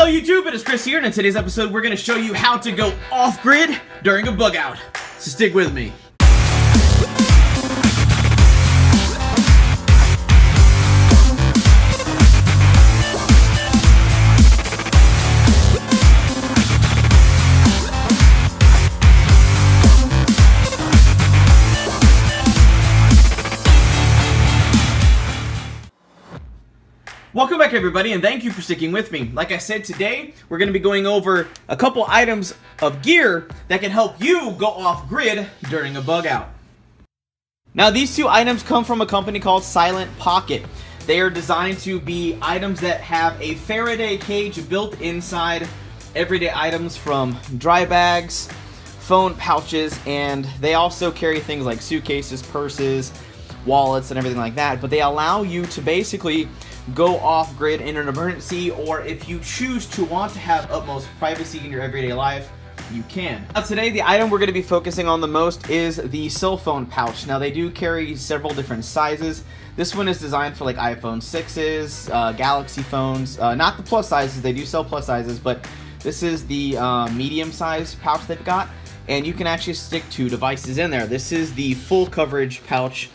Hello YouTube, it is Chris here, and in today's episode we're going to show you how to go off-grid during a bug out. So stick with me. Welcome back everybody, and thank you for sticking with me. Like I said, today we're going to be going over a couple items of gear that can help you go off grid during a bug out. Now these two items come from a company called Silent Pocket. They are designed to be items that have a Faraday cage built inside everyday items from dry bags, phone pouches, and they also carry things like suitcases, purses, wallets, and everything like that. But they allow you to basically go off grid in an emergency, or if you choose to want to have utmost privacy in your everyday life, you can. Now today the item we're going to be focusing on the most is the cell phone pouch. Now they do carry several different sizes. This one is designed for like iPhone 6s, Galaxy phones, not the plus sizes. They do sell plus sizes, but this is the medium size pouch they've got, and you can actually stick 2 devices in there. This is the full coverage pouch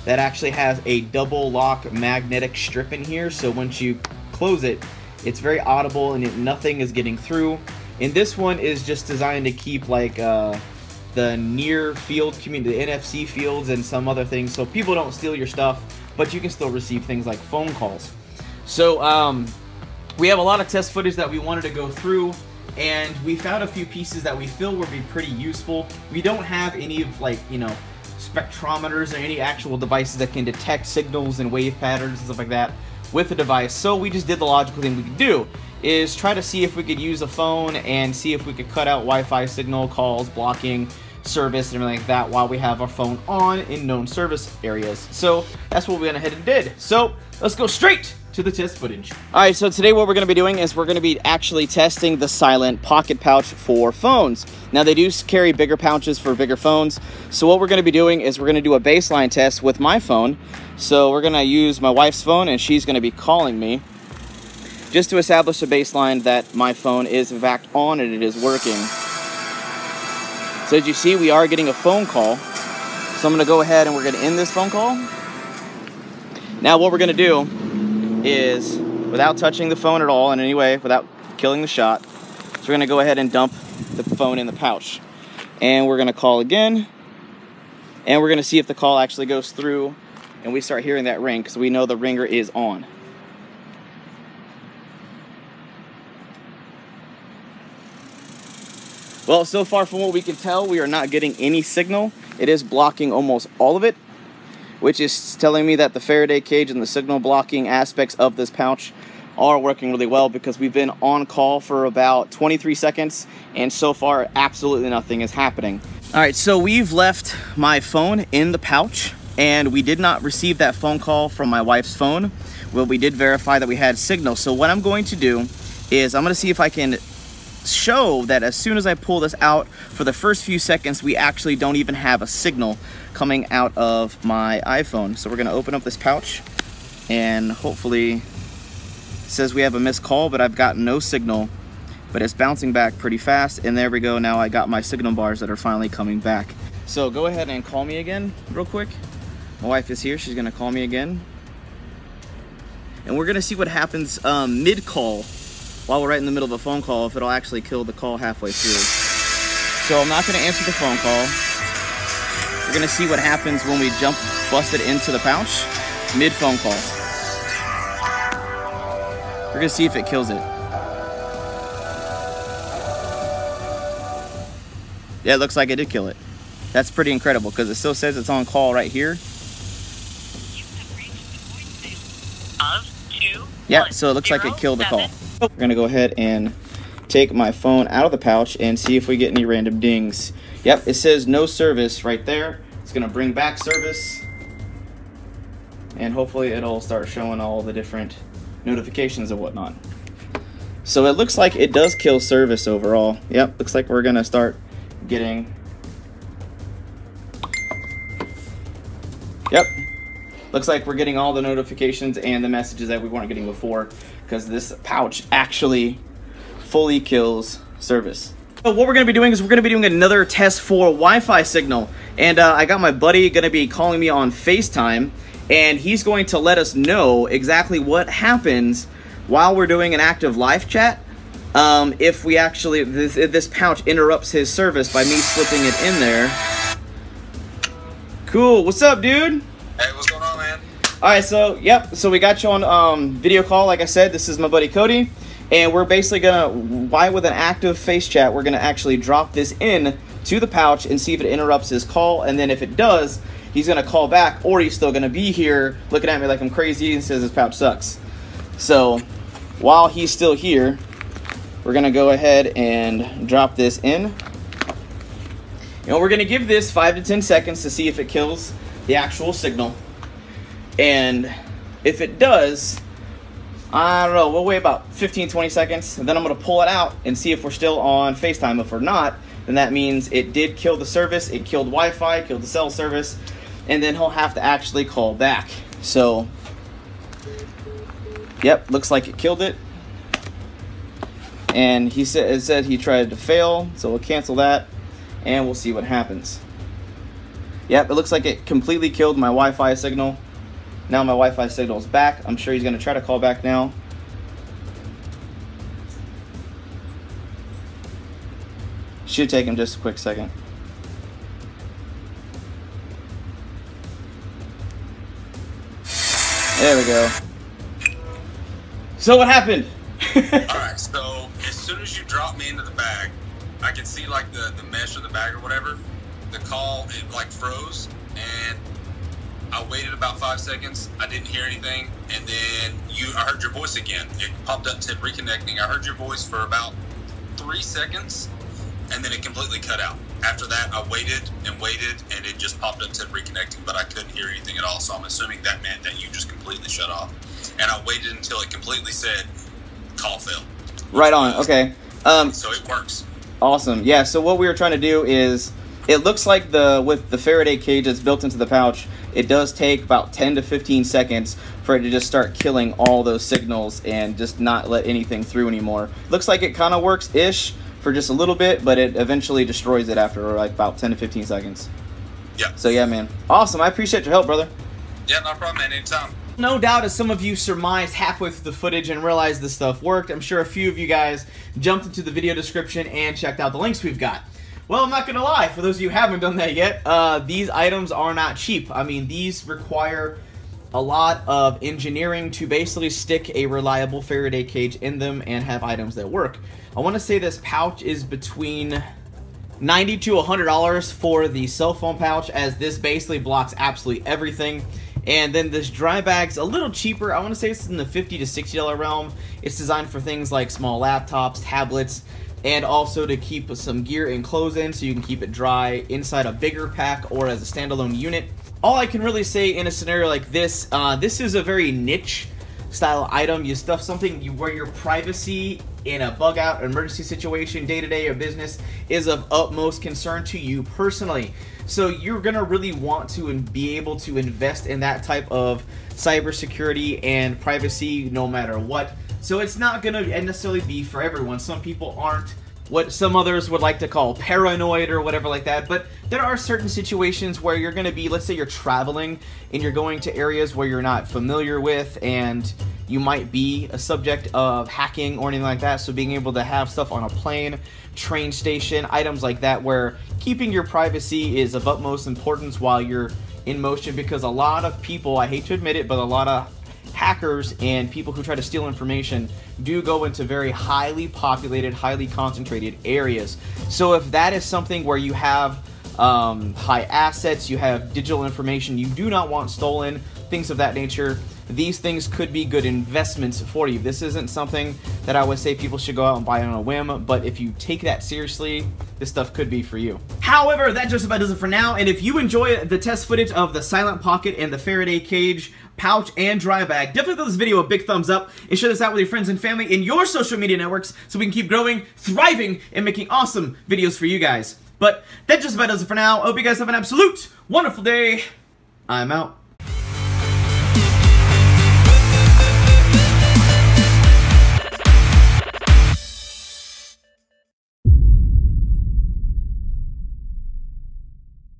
that actually has a double lock magnetic strip in here, so once you close it, it's very audible and nothing is getting through. And this one is just designed to keep like the near field community, the NFC fields and some other things, so people don't steal your stuff, but you can still receive things like phone calls. So we have a lot of test footage that we wanted to go through, and we found a few pieces that we feel would be pretty useful. We don't have any of, like, you know, spectrometers or any actual devices that can detect signals and wave patterns and stuff like that with the device, so we just did the logical thing we could do, is try to see if we could use a phone and see if we could cut out Wi-Fi signal calls, blocking service and everything like that while we have our phone on in known service areas. So that's what we went ahead and did. So let's go straight to the test footage. Alright, so today what we're going to be doing is we're going to be actually testing the Silent Pocket pouch for phones. Now they do carry bigger pouches for bigger phones, so what we're going to be doing is we're going to do a baseline test with my phone. So we're going to use my wife's phone, and she's going to be calling me just to establish a baseline that my phone is in fact on and it is working. So as you see, we are getting a phone call, so I'm going to go ahead and we're going to end this phone call. Now what we're going to do is, without touching the phone at all in any way, without killing the shot, so we're going to go ahead and dump the phone in the pouch. And we're going to call again, and we're going to see if the call actually goes through and we start hearing that ring, because we know the ringer is on. Well, so far from what we can tell, we are not getting any signal. It is blocking almost all of it, which is telling me that the Faraday cage and the signal blocking aspects of this pouch are working really well, because we've been on call for about 23 seconds and so far absolutely nothing is happening. Alright, so we've left my phone in the pouch and we did not receive that phone call from my wife's phone. Well, we did verify that we had signal. So what I'm going to do is I'm going to see if I can show that as soon as I pull this out, for the first few seconds we actually don't even have a signal coming out of my iPhone. So we're going to open up this pouch, and hopefully it says we have a missed call, but I've got no signal, but it's bouncing back pretty fast, and there we go. Now I got my signal bars that are finally coming back. So go ahead and call me again real quick. My wife is here, she's going to call me again, and we're going to see what happens mid-call while we're right in the middle of a phone call, if it'll actually kill the call halfway through. So I'm not going to answer the phone call. We're going to see what happens when we bust it into the pouch mid-phone call. We're going to see if it kills it. Yeah, it looks like it did kill it. That's pretty incredible, because it still says it's on call right here. Yeah, so it looks like it killed the call. We're going to go ahead and take my phone out of the pouch and see if we get any random dings. Yep, it says no service right there. It's going to bring back service, and hopefully it'll start showing all the different notifications and whatnot. So it looks like it does kill service overall. Yep, looks like we're going to start getting... Yep. Looks like we're getting all the notifications and the messages that we weren't getting before, because this pouch actually fully kills service. So what we're going to be doing is we're going to be doing another test for Wi-Fi signal. And I got my buddy going to be calling me on FaceTime, and he's going to let us know exactly what happens while we're doing an active live chat. If we actually, this pouch interrupts his service by me slipping it in there. Cool. What's up, dude? Hey, what's going on, man? Alright, so, yep, so we got you on video call, like I said. This is my buddy Cody, and we're basically gonna, with an active face chat, we're gonna actually drop this in to the pouch and see if it interrupts his call, and then if it does, he's gonna call back, or he's still gonna be here looking at me like I'm crazy and says his pouch sucks. So, while he's still here, we're gonna go ahead and drop this in. And we're gonna give this 5 to 10 seconds to see if it kills the actual signal. And if it does, I don't know, we'll wait about 15-20 seconds, and then I'm gonna pull it out and see if we're still on FaceTime. If we're not, then that means it did kill the service, it killed Wi-Fi, killed the cell service, and then he'll have to actually call back. So, yep, looks like it killed it. And he said he tried to fail, so we'll cancel that, and we'll see what happens. Yep, it looks like it completely killed my Wi-Fi signal. Now my Wi-Fi signal is back. I'm sure he's going to try to call back now. Should take him just a quick second. There we go. So what happened? Alright, so as soon as you drop me into the bag, I can see like the mesh of the bag or whatever. The call, it like froze, and I waited about 5 seconds. I didn't hear anything, and then I heard your voice again. It popped up and said reconnecting. I heard your voice for about 3 seconds, and then it completely cut out. After that, I waited, and it just popped up and said reconnecting, but I couldn't hear anything at all, so I'm assuming that meant that you just completely shut off. And I waited until it completely said call failed. Right on, okay. So it works. Awesome. Yeah, so what we were trying to do is, it looks like with the Faraday cage that's built into the pouch, it does take about 10 to 15 seconds for it to just start killing all those signals and just not let anything through anymore. Looks like it kind of works-ish for just a little bit, but it eventually destroys it after like about 10 to 15 seconds. Yeah. So yeah, man. Awesome. I appreciate your help, brother. Yeah, no problem, man. Anytime. No doubt, as some of you surmised halfway through the footage and realized this stuff worked, I'm sure a few of you guys jumped into the video description and checked out the links we've got. Well, I'm not going to lie, for those of you who haven't done that yet, these items are not cheap. I mean, these require a lot of engineering to basically stick a reliable Faraday cage in them and have items that work. I want to say this pouch is between $90 to $100 for the cell phone pouch, as this basically blocks absolutely everything. And then this dry bag's a little cheaper. I want to say it's in the $50 to $60 realm. It's designed for things like small laptops, tablets, and also to keep some gear and clothes in so you can keep it dry inside a bigger pack or as a standalone unit. All I can really say in a scenario like this, this is a very niche style item. You stuff something where your privacy in a bug out, emergency situation, day-to-day or business is of utmost concern to you personally. So you're gonna really want to be able to invest in that type of cybersecurity and privacy no matter what. So it's not gonna necessarily be for everyone. Some people aren't what some others would like to call paranoid or whatever like that, but there are certain situations where you're gonna be, let's say you're traveling and you're going to areas where you're not familiar with, and you might be a subject of hacking or anything like that. So being able to have stuff on a plane, train station, items like that, where keeping your privacy is of utmost importance while you're in motion, because a lot of people, I hate to admit it, but a lot of hackers and people who try to steal information do go into very highly populated, highly concentrated areas. So if that is something where you have high assets, you have digital information you do not want stolen, things of that nature, these things could be good investments for you. This isn't something that I would say people should go out and buy on a whim, but if you take that seriously, this stuff could be for you. However, that just about does it for now, and if you enjoy the test footage of the Silent Pocket and the Faraday Cage pouch and dry bag, definitely give this video a big thumbs up and share this out with your friends and family in your social media networks so we can keep growing, thriving, and making awesome videos for you guys. But that just about does it for now. I hope you guys have an absolute wonderful day. I'm out.